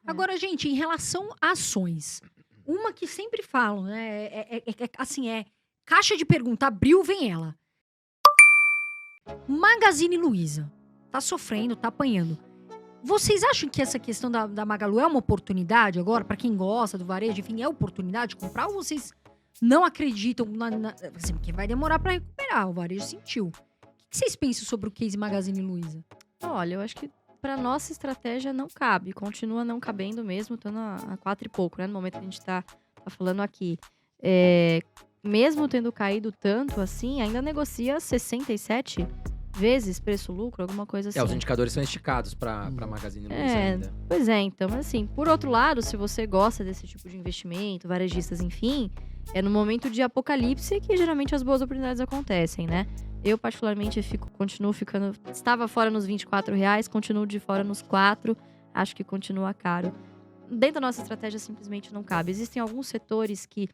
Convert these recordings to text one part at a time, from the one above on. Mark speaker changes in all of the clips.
Speaker 1: Agora, gente, em relação a ações, uma que sempre falam, né? Assim, caixa de pergunta, abriu, vem ela. Magazine Luiza. Tá sofrendo, tá apanhando. Vocês acham que essa questão da Magalu é uma oportunidade agora? Pra quem gosta do varejo, enfim, é oportunidade de comprar? Ou vocês não acreditam assim, porque vai demorar pra recuperar, o varejo sentiu. O que vocês pensam sobre o case Magazine Luiza?
Speaker 2: Olha, eu acho que para nossa estratégia não cabe. Continua não cabendo mesmo, estando a 4 e pouco, né? No momento que a gente tá falando aqui. Mesmo tendo caído tanto assim, ainda negocia 67 vezes preço-lucro, alguma coisa assim.
Speaker 3: Os indicadores são esticados pra Magazine Luiza ainda.
Speaker 2: Pois é, então assim, por outro lado, se você gosta desse tipo de investimento, varejistas, enfim, é no momento de apocalipse que geralmente as boas oportunidades acontecem, né? Eu, particularmente, continuo ficando... Estava fora nos R$24, continuo de fora nos 4. Acho que continua caro. Dentro da nossa estratégia, simplesmente não cabe. Existem alguns setores que...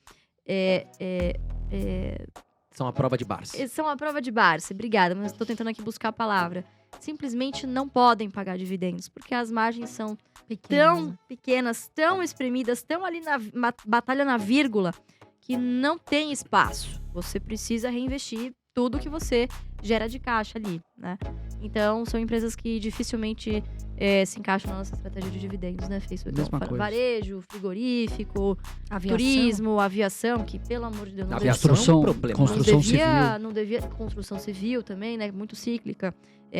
Speaker 3: São a prova de Barça.
Speaker 2: São a prova de Barça, obrigada, mas estou tentando aqui buscar a palavra. Simplesmente não podem pagar dividendos, porque as margens são tão pequenas, tão espremidas, tão ali na batalha na vírgula, que não tem espaço. Você precisa reinvestir tudo que você gera de caixa ali, né? Então, são empresas que dificilmente se encaixam na nossa estratégia de dividendos, né, Fê? Então, varejo, frigorífico, turismo, aviação, que, pelo amor de Deus, não devia construção civil também, né? Muito cíclica.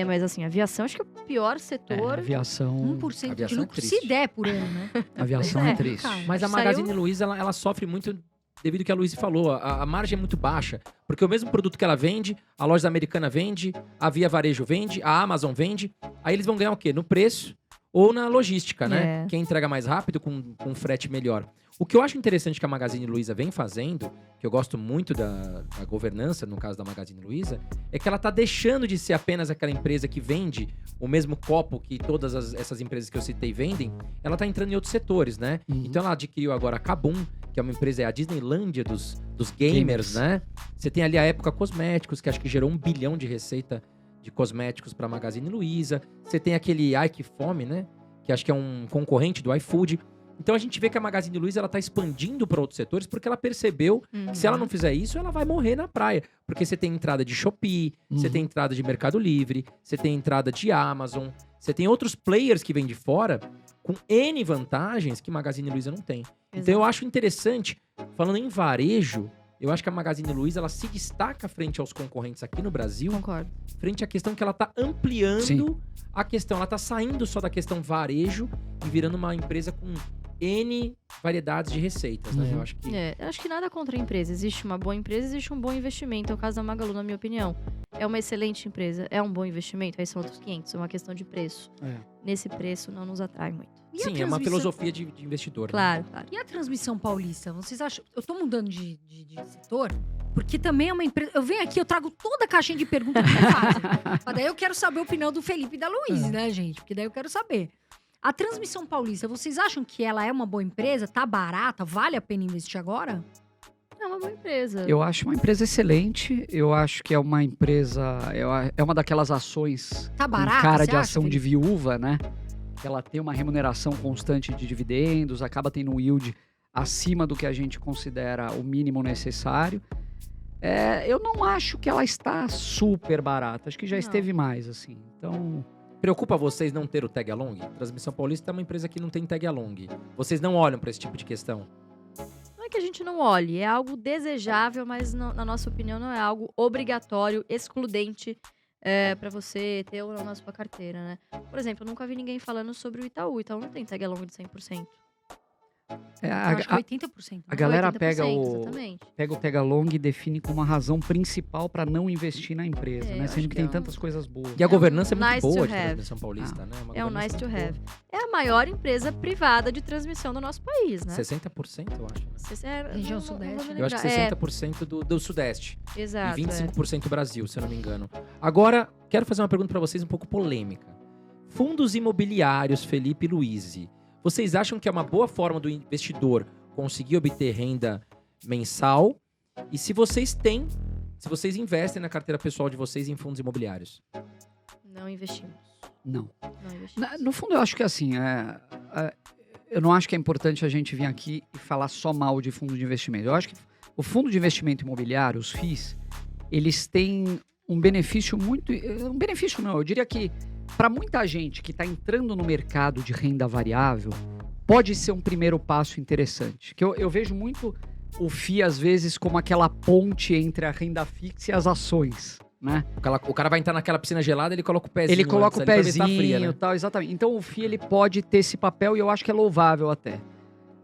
Speaker 2: Mas assim, aviação, acho que é o pior setor.
Speaker 1: Aviação. 1% de lucro, se der por ano, né?
Speaker 4: Aviação é triste.
Speaker 3: Mas a Magazine Luiza, ela sofre muito devido ao que a Luiz falou. A margem é muito baixa. Porque o mesmo produto que ela vende, a loja americana vende, a Via Varejo vende, a Amazon vende. Aí eles vão ganhar o quê? No preço ou na logística, né? Quem entrega mais rápido, com frete melhor. O que eu acho interessante que a Magazine Luiza vem fazendo, que eu gosto muito da governança, no caso da Magazine Luiza, é que ela tá deixando de ser apenas aquela empresa que vende o mesmo copo que todas essas empresas que eu citei vendem. Ela tá entrando em outros setores, né? Então ela adquiriu agora a Kabum, que é uma empresa, é a Disneylândia dos gamers, né? Você tem ali a Época Cosméticos, que acho que gerou 1 bilhão de receita de cosméticos para a Magazine Luiza. Você tem aquele Ai Que Fome, né? Que acho que é um concorrente do iFood. Então a gente vê que a Magazine Luiza ela tá expandindo para outros setores porque ela percebeu que se ela não fizer isso, ela vai morrer na praia. Porque você tem entrada de Shopee, você tem entrada de Mercado Livre, você tem entrada de Amazon, você tem outros players que vêm de fora com N vantagens que Magazine Luiza não tem. Exato. Então eu acho interessante, falando em varejo, eu acho que a Magazine Luiza ela se destaca frente aos concorrentes aqui no Brasil.
Speaker 2: Concordo.
Speaker 3: Frente à questão que ela tá ampliando a questão. Ela tá saindo só da questão varejo e virando uma empresa com N variedades de receitas, né? Eu acho que...
Speaker 2: acho que nada contra a empresa. Existe uma boa empresa, existe um bom investimento. É o caso da Magalu, na minha opinião. É uma excelente empresa, é um bom investimento. Aí são outros 500, é uma questão de preço. Nesse preço não nos atrai muito.
Speaker 3: Sim, é uma filosofia de investidor.
Speaker 2: Claro,
Speaker 3: né?
Speaker 2: claro.
Speaker 1: E a Transmissão Paulista? Vocês acham... Eu tô mudando de setor, porque também é uma empresa... Eu venho aqui, eu trago toda a caixinha de perguntas que me fazem. Mas daí eu quero saber a opinião do Felipe e da Luiz, né, gente? Porque daí eu quero saber. A Transmissão Paulista, vocês acham que ela é uma boa empresa? Tá barata? Vale a pena investir agora?
Speaker 2: É uma boa empresa.
Speaker 4: Eu acho uma empresa excelente. Eu acho que é uma empresa... É uma daquelas ações
Speaker 1: tá barata,
Speaker 4: com cara de
Speaker 1: acha,
Speaker 4: ação de viúva, né? Ela tem uma remuneração constante de dividendos, acaba tendo um yield acima do que a gente considera o mínimo necessário. Eu não acho que ela está super barata. Acho que já esteve mais, assim. Então...
Speaker 3: Preocupa vocês não ter o tag along? Transmissão Paulista é uma empresa que não tem tag along. Vocês não olham para esse tipo de questão?
Speaker 2: Não é que a gente não olhe, é algo desejável, mas na nossa opinião não é algo obrigatório, excludente para você ter ou não na sua carteira, né? Por exemplo, eu nunca vi ninguém falando sobre o Itaú. O Itaú não tem tag along de 100%.
Speaker 1: Acho que 80%.
Speaker 4: A galera
Speaker 2: 80%,
Speaker 4: pega o tag along e define como a razão principal para não investir na empresa, né? Sendo que tem tantas coisas boas.
Speaker 3: E a governança é muito
Speaker 2: nice
Speaker 3: boa
Speaker 2: to
Speaker 3: de
Speaker 2: have.
Speaker 3: Transmissão Paulista, né?
Speaker 2: É um nice to have. É a maior empresa privada de transmissão do nosso país, né?
Speaker 3: 60%, eu acho. Né?
Speaker 1: Região Sudeste.
Speaker 3: Eu acho que 60% do Sudeste.
Speaker 2: Exato.
Speaker 3: E 25% do Brasil, se eu não me engano. Agora, quero fazer uma pergunta para vocês um pouco polêmica. Fundos imobiliários, Felipe e Luiz. Vocês acham que é uma boa forma do investidor conseguir obter renda mensal? E se vocês investem na carteira pessoal de vocês em fundos imobiliários?
Speaker 2: Não investimos.
Speaker 4: Não.
Speaker 2: Não investimos.
Speaker 4: No fundo, eu acho que assim, eu não acho que é importante a gente vir aqui e falar só mal de fundo de investimento. Eu acho que o fundo de investimento imobiliário, os FIIs, eles têm um benefício muito... Um benefício não, eu diria que para muita gente que está entrando no mercado de renda variável, pode ser um primeiro passo interessante. Que eu vejo muito o FII, às vezes, como aquela ponte entre a renda fixa e as ações, né?
Speaker 3: O cara vai entrar naquela piscina gelada, ele coloca o pezinho.
Speaker 4: Ele coloca o
Speaker 3: antes ali pra ver se tá
Speaker 4: pezinho
Speaker 3: fria, né?
Speaker 4: e tal, exatamente. Então o FII ele pode ter esse papel e eu acho que é louvável até.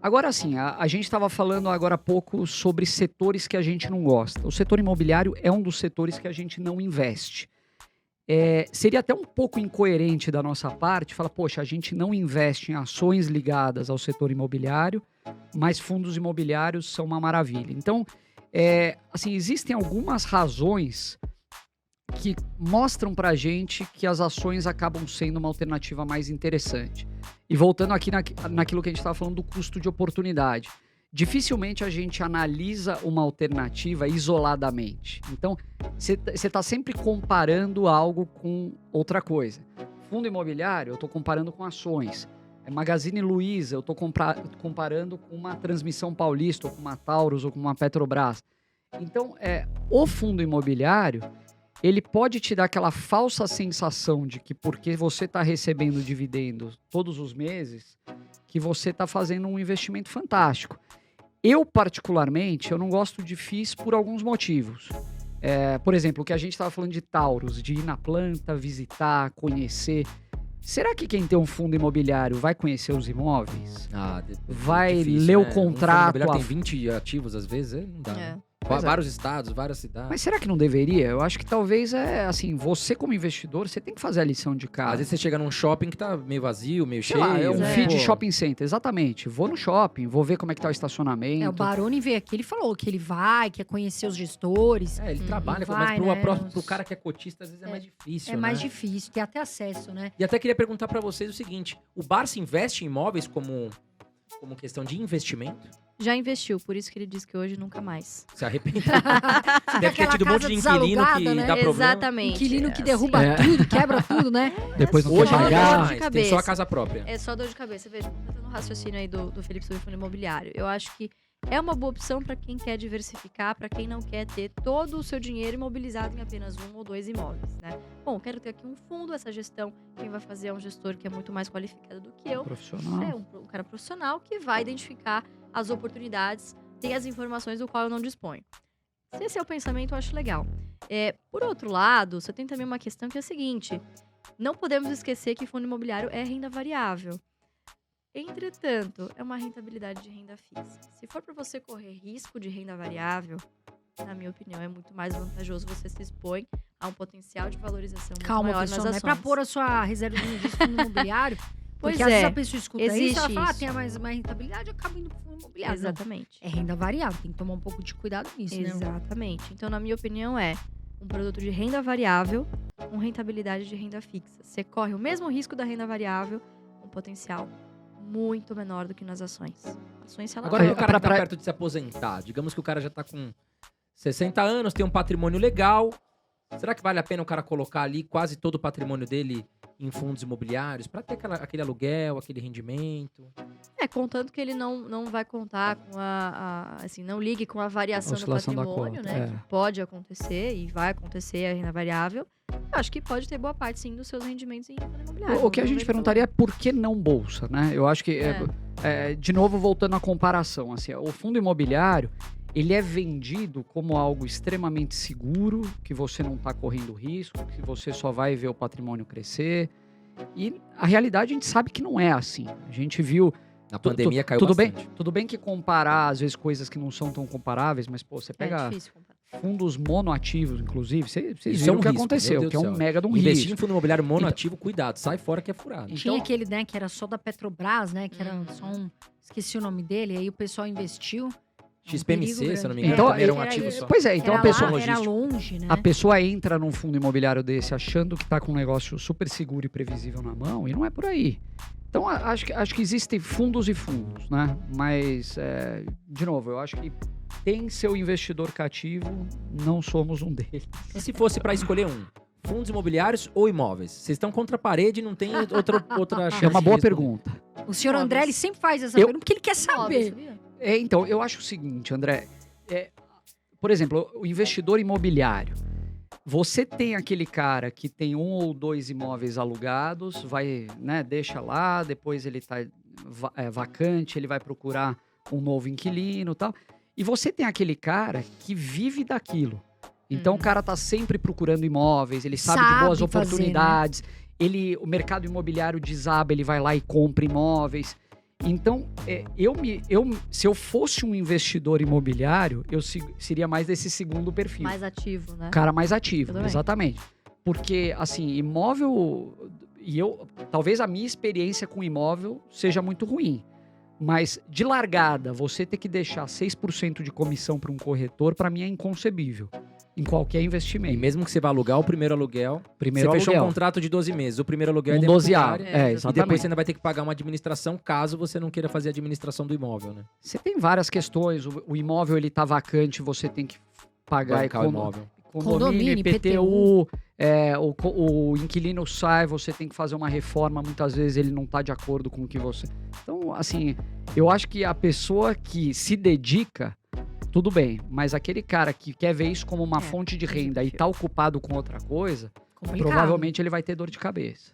Speaker 4: Agora sim, a gente estava falando agora há pouco sobre setores que a gente não gosta. O setor imobiliário é um dos setores que a gente não investe. Seria até um pouco incoerente da nossa parte falar, poxa, a gente não investe em ações ligadas ao setor imobiliário, mas fundos imobiliários são uma maravilha. Então, assim, existem algumas razões que mostram pra gente que as ações acabam sendo uma alternativa mais interessante. E voltando aqui naquilo que a gente estava falando do custo de oportunidade. Dificilmente a gente analisa uma alternativa isoladamente. Então, você está sempre comparando algo com outra coisa. Fundo imobiliário, eu estou comparando com ações. Magazine Luiza, eu estou comparando com uma Transmissão Paulista, ou com uma Taurus, ou com uma Petrobras. Então, o fundo imobiliário, ele pode te dar aquela falsa sensação de que porque você está recebendo dividendos todos os meses, que você está fazendo um investimento fantástico. Eu, particularmente, eu não gosto de FIIs por alguns motivos. Por exemplo, o que a gente estava falando de Taurus, de ir na planta, visitar, conhecer. Será que quem tem um fundo imobiliário vai conhecer os imóveis? Vai
Speaker 3: difícil,
Speaker 4: ler
Speaker 3: né?
Speaker 4: o contrato?
Speaker 3: Um fundo imobiliário tem 20 ativos, às vezes, não dá. Né? Vários estados, várias cidades.
Speaker 4: Mas será que não deveria? Eu acho que talvez assim, você como investidor, você tem que fazer a lição de casa.
Speaker 3: Às vezes você chega num shopping que tá meio vazio, meio
Speaker 4: Sei
Speaker 3: cheio.
Speaker 4: lá, é um
Speaker 3: né?
Speaker 4: FII de shopping center, exatamente. Vou no shopping, vou ver como é que tá o estacionamento.
Speaker 1: O Baroni veio aqui, ele falou que ele vai, quer conhecer os gestores.
Speaker 3: Ele trabalha,
Speaker 1: vai,
Speaker 3: mas
Speaker 1: né,
Speaker 3: pro cara que é cotista, às vezes é mais difícil,
Speaker 1: É mais
Speaker 3: né?
Speaker 1: difícil, ter até acesso, né?
Speaker 3: E até queria perguntar pra vocês o seguinte, o Barça investe em imóveis como questão de investimento?
Speaker 2: Já investiu, por isso que ele diz que hoje nunca mais.
Speaker 3: Se arrependeu? Deve ter
Speaker 1: aquela
Speaker 3: tido um monte
Speaker 1: casa
Speaker 3: de inquilino que
Speaker 1: desalugada, né?
Speaker 3: dá problema.
Speaker 2: Exatamente.
Speaker 1: Inquilino que
Speaker 2: É
Speaker 1: derruba
Speaker 2: assim.
Speaker 1: tudo, quebra tudo, né?
Speaker 4: Depois não
Speaker 3: Hoje
Speaker 4: quer
Speaker 3: não
Speaker 2: dor
Speaker 3: tem
Speaker 4: pagar.
Speaker 2: de
Speaker 3: mais, tem
Speaker 2: cabeça.
Speaker 3: só a casa própria.
Speaker 2: É só dor de cabeça. Veja, no raciocínio aí do Felipe sobre fundo imobiliário. Eu acho que é uma boa opção para quem quer diversificar, para quem não quer ter todo o seu dinheiro imobilizado em apenas 1 ou 2 imóveis, né? Bom, quero ter aqui um fundo, essa gestão, quem vai fazer é um gestor que é muito mais qualificado do que eu.
Speaker 4: Profissional.
Speaker 2: É um cara profissional que vai identificar as oportunidades, tem as informações do qual eu não disponho. Se esse é o pensamento, eu acho legal. Por outro lado, você tem também uma questão que é a seguinte, não podemos esquecer que fundo imobiliário é renda variável. Entretanto, é uma rentabilidade de renda fixa. Se for para você correr risco de renda variável, na minha opinião, é muito mais vantajoso. Você se expõe a um potencial de valorização muito
Speaker 1: Calma,
Speaker 2: maior
Speaker 1: pessoal,
Speaker 2: nas
Speaker 1: não é
Speaker 2: ações.
Speaker 1: pra pôr a sua reserva de fundo imobiliário.
Speaker 2: Pois
Speaker 1: Porque às vezes
Speaker 2: é,
Speaker 1: a pessoa escuta isso,
Speaker 2: existe
Speaker 1: ela fala,
Speaker 2: isso.
Speaker 1: tem mais rentabilidade, eu acabo indo pro fundo imobiliário. Não,
Speaker 2: Exatamente.
Speaker 1: é renda variável, tem que tomar um pouco de cuidado nisso, né?
Speaker 2: Exatamente. Então, na minha opinião, é um produto de renda variável com rentabilidade de renda fixa. Você corre o mesmo risco da renda variável, com potencial muito menor do que nas ações. Ações, se ela
Speaker 3: Agora,
Speaker 2: vai-
Speaker 3: o cara que tá perto de se aposentar, digamos que o cara já tá com 60 anos, tem um patrimônio legal, será que vale a pena o cara colocar ali quase todo o patrimônio dele em fundos imobiliários para ter aquele aluguel, aquele rendimento?
Speaker 2: Contanto que ele não vai contar com assim, não ligue com a variação do
Speaker 4: Oscilação da
Speaker 2: patrimônio,
Speaker 4: cota,
Speaker 2: né? Que pode acontecer e vai acontecer a renda variável. Eu acho que pode ter boa parte, sim, dos seus rendimentos em fundo imobiliário.
Speaker 4: O que a gente perguntaria é por que não bolsa, né? Eu acho que, de novo, voltando à comparação, assim, o fundo imobiliário, ele é vendido como algo extremamente seguro, que você não está correndo risco, que você só vai ver o patrimônio crescer. E a realidade a gente sabe que não é assim. A gente viu...
Speaker 3: Na pandemia caiu
Speaker 4: tudo
Speaker 3: bastante.
Speaker 4: Tudo bem que comparar, às vezes, coisas que não são tão comparáveis, mas, pô, você
Speaker 2: É
Speaker 4: pega
Speaker 2: difícil comparar.
Speaker 4: fundos monoativos, inclusive, vocês
Speaker 3: Isso
Speaker 4: viram
Speaker 3: é um
Speaker 4: o que
Speaker 3: risco,
Speaker 4: aconteceu,
Speaker 3: meu
Speaker 4: que é
Speaker 3: Deus
Speaker 4: um
Speaker 3: do céu.
Speaker 4: mega de um
Speaker 3: Investir
Speaker 4: risco.
Speaker 3: em fundo imobiliário monoativo, cuidado, sai fora que é furado.
Speaker 1: Tinha aquele, né, que era só da Petrobras, né? Que era só esqueci o nome dele, aí o pessoal investiu.
Speaker 3: XPMC, se eu não me engano,
Speaker 4: Então,
Speaker 3: também era um
Speaker 1: era
Speaker 3: ativo
Speaker 1: isso.
Speaker 3: só.
Speaker 4: Pois é, então
Speaker 1: era
Speaker 4: a pessoa...
Speaker 1: lá, era longe, né?
Speaker 4: A pessoa entra num fundo imobiliário desse achando que está com um negócio super seguro e previsível na mão e não é por aí. Então, acho que existem fundos e fundos, né? Mas, de novo, eu acho que tem seu investidor cativo, não somos um deles.
Speaker 3: E se fosse para escolher um? Fundos imobiliários ou imóveis? Vocês estão contra a parede e não tem outra chance
Speaker 4: É uma boa
Speaker 3: de responder.
Speaker 4: pergunta.
Speaker 1: O senhor
Speaker 2: Imóveis.
Speaker 1: André, ele sempre faz essa
Speaker 4: Eu-
Speaker 1: pergunta porque ele quer
Speaker 2: Óbvio,
Speaker 1: saber.
Speaker 2: sabia?
Speaker 4: Então, eu acho o seguinte, André. Por exemplo, o investidor imobiliário. Você tem aquele cara que tem 1 ou 2 imóveis alugados, vai, né, deixa lá, depois ele tá vacante, ele vai procurar um novo inquilino e tal. E você tem aquele cara que vive daquilo. Então o cara tá sempre procurando imóveis, ele sabe de
Speaker 1: Sabe
Speaker 4: boas
Speaker 1: fazer, né?
Speaker 4: oportunidades. O mercado imobiliário desaba, ele vai lá e compra imóveis. Então, se eu fosse um investidor imobiliário, eu seria mais desse segundo perfil.
Speaker 2: Mais ativo, né?
Speaker 4: O cara mais ativo,
Speaker 2: Eu também.
Speaker 4: exatamente. Porque, assim, imóvel... talvez a minha experiência com imóvel seja muito ruim. Mas, de largada, você ter que deixar 6% de comissão para um corretor, para mim é inconcebível. Em qualquer
Speaker 3: E
Speaker 4: investimento.
Speaker 3: mesmo que você vá alugar o primeiro aluguel,
Speaker 4: Primeiro
Speaker 3: você fechou um
Speaker 4: aluguel.
Speaker 3: contrato de 12 meses. O primeiro aluguel é
Speaker 4: Um
Speaker 3: dentro do
Speaker 4: 12A.
Speaker 3: área.
Speaker 2: É,
Speaker 3: E
Speaker 4: Exatamente.
Speaker 3: depois você ainda vai ter que pagar uma administração, caso você não queira fazer a administração do imóvel, né?
Speaker 4: Você tem várias questões. O imóvel, ele tá vacante, você tem que pagar
Speaker 3: Bancar o imóvel.
Speaker 4: condomínio,
Speaker 1: Condomínio,
Speaker 4: IPTU. O inquilino sai, você tem que fazer uma reforma. Muitas vezes ele não tá de acordo com o que você... Então, assim, eu acho que a pessoa que se dedica... Tudo bem, mas aquele cara que quer ver isso como uma fonte de renda e tá ocupado com outra coisa,
Speaker 1: Complicado.
Speaker 4: provavelmente ele vai ter dor de cabeça.